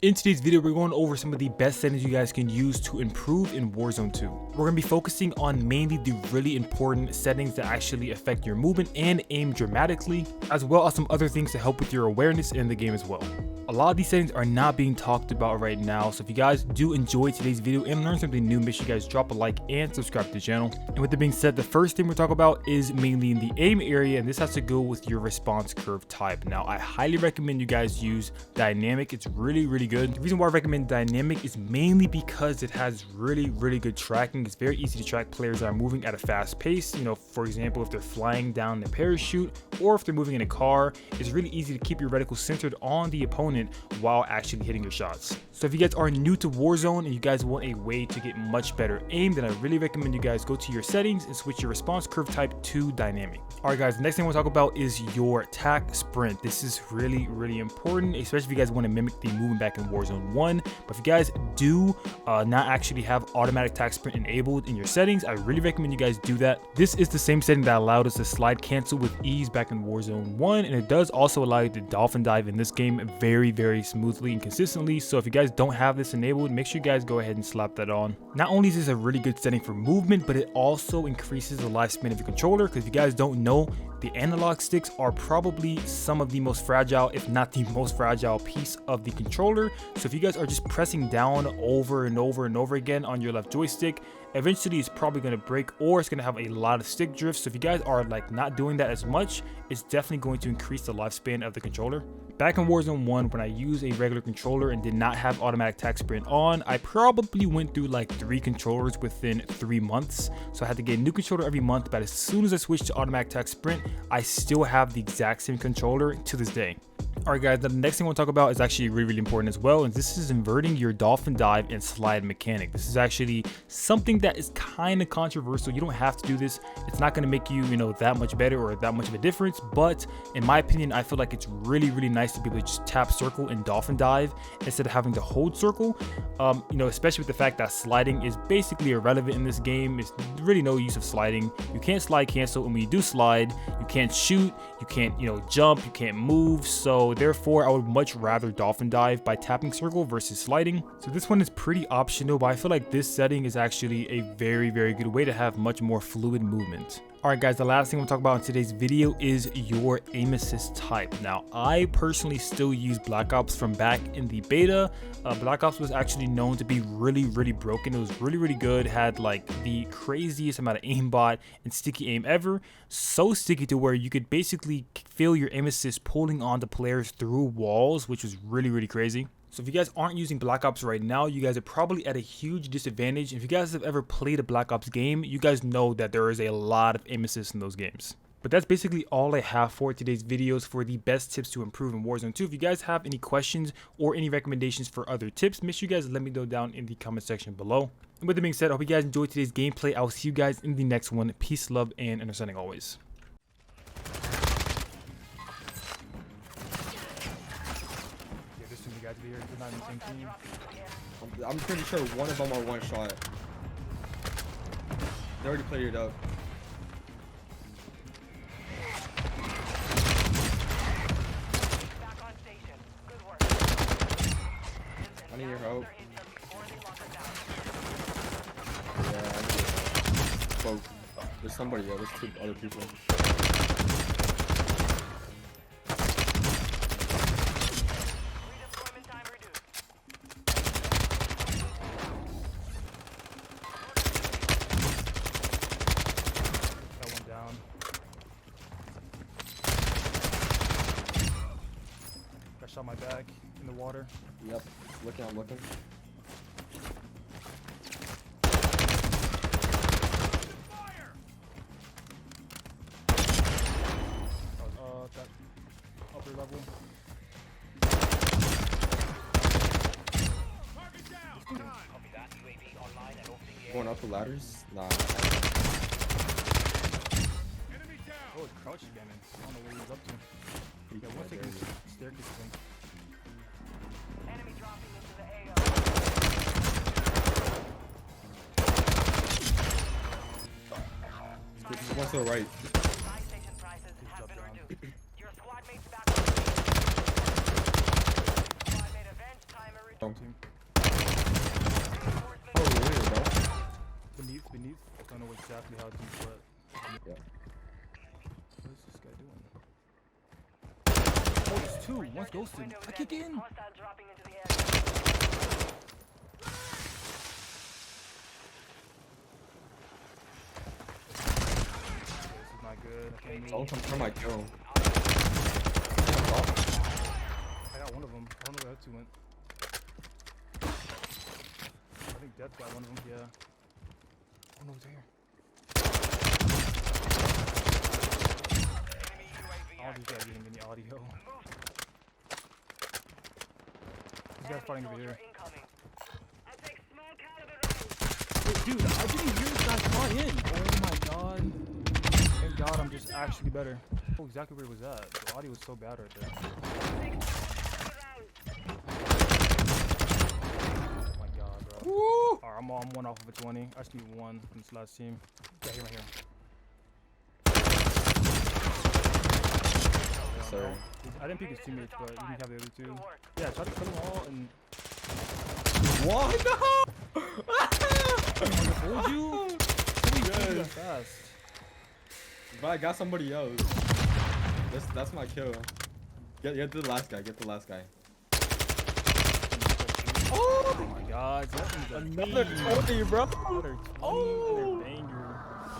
In today's video, we're going over some of the best settings you guys can use to improve in Warzone 2. We're going to be focusing on mainly the really important settings that actually affect your movement and aim dramatically, as well as some other things to help with your awareness in the game as well. A lot of these settings are not being talked about right now, so if you guys do enjoy today's video and learn something new, make sure you guys drop a like and subscribe to the channel. And with that being said, the first thing we're talking about is mainly in the aim area, and this has to go with your response curve type. Now, I highly recommend you guys use dynamic. It's really good. The reason why I recommend dynamic is mainly because it has really good tracking. It's very easy to track players that are moving at a fast pace. You know, for example, if they're flying down the parachute or if they're moving in a car, it's really easy to keep your reticle centered on the opponent while actually hitting your shots. So if you guys are new to Warzone and you guys want a way to get much better aim, then I really recommend you guys go to your settings and switch your response curve type to dynamic. Alright guys, the next thing I want to talk about is your tac sprint. This is really important, especially if you guys want to mimic the movement back in Warzone 1. But if you guys do not actually have automatic tac sprint enabled in your settings, I really recommend you guys do that. This is the same setting that allowed us to slide cancel with ease back in Warzone 1, and it does also allow you to Dolphin Dive in this game very smoothly and consistently. So if you guys don't have this enabled, make sure you guys go ahead and slap that on. Not only is this a really good setting for movement, but it also increases the lifespan of your controller, because if you guys don't know, the analog sticks are probably some of the most fragile, if not the most fragile piece of the controller. So if you guys are just pressing down over and over again on your left joystick, eventually it's probably going to break, or it's going to have a lot of stick drift. So if you guys are like not doing that as much, it's definitely going to increase the lifespan of the controller. Back in Warzone 1, when I used a regular controller and did not have automatic tac sprint on, I probably went through like 3 controllers within 3 months. So I had to get a new controller every month, but as soon as I switched to automatic tac sprint, I still have the exact same controller to this day. Alright guys, the next thing I want to talk about is actually really important as well, and this is inverting your dolphin dive and slide mechanic. This is actually something that is kind of controversial. You don't have to do this. It's not going to make you, that much better or that much of a difference, but in my opinion, I feel like it's really nice to be able to just tap circle and dolphin dive instead of having to hold circle. Especially with the fact that sliding is basically irrelevant in this game. It's really no use of sliding. You can't slide cancel, and when you do slide, you can't shoot, you can't, jump, you can't move. So therefore, I would much rather dolphin dive by tapping circle versus sliding. So this one is pretty optional, but I feel like this setting is actually a very good way to have much more fluid movement. Alright guys, the last thing we'll talk about in today's video is your aim assist type. Now, I personally still use Black Ops from back in the beta. Black Ops was actually known to be really broken. It was really good, had like the craziest amount of aimbot and sticky aim ever. So sticky to where you could basically feel your aim assist pulling onto players through walls, which was really crazy. So if you guys aren't using Black Ops right now, you guys are probably at a huge disadvantage. If you guys have ever played a Black Ops game, you guys know that there is a lot of aim assist in those games. But that's basically all I have for today's videos for the best tips to improve in Warzone 2. If you guys have any questions or any recommendations for other tips, make sure you guys let me know down in the comment section below. And with that being said, I hope you guys enjoyed today's gameplay. I will see you guys in the next one. Peace, love, and understanding always. I'm pretty sure one of them are one shot. They already played it up. I need your help. Yeah, I need your help. Well, there's somebody else. There's 2 other people. I shot my bag in the water. Yep, I'm looking. That upper level. Going up the ladders? Nah. Oh, it's crouch scanning. I don't know what he's up to. Yeah, we'll take this staircase thing. Enemy dropping into the AO. There's one to the right. Station prices have been reduced. Your squad mates back. Squad mate event timer reduced. Team. Oh, really, bro? Beneath. I don't know exactly how deep, but Yeah. what is this guy doing? Oh, there's two. One's ghosted. I can't get in. Hostile dropping into the area. This is not good. I can't Don't move. confirm my kill. I got one of them. I don't know where that two went. I think Death got one of them. Yeah. Oh no, it's here. All these guys getting any audio. These guys fighting over here. Incoming. I'll take small caliber rounds. Wait, dude, I didn't hear this guy fly in. Oh my god. Thank god I'm just actually better. Oh, exactly where was that? The audio was so bad right there. Oh my god, bro. Woo! Alright, I'm one off of a 20. I just need one from this last team. Right here, right here. Sorry. I didn't pick his teammates, but you can have the other two. Yeah, try to kill them all and. What? No! I told you! That fast. But I got somebody else. That's my kill. Get the last guy. Get the last guy. Oh my god, Another 20, bro. Another 20, Oh!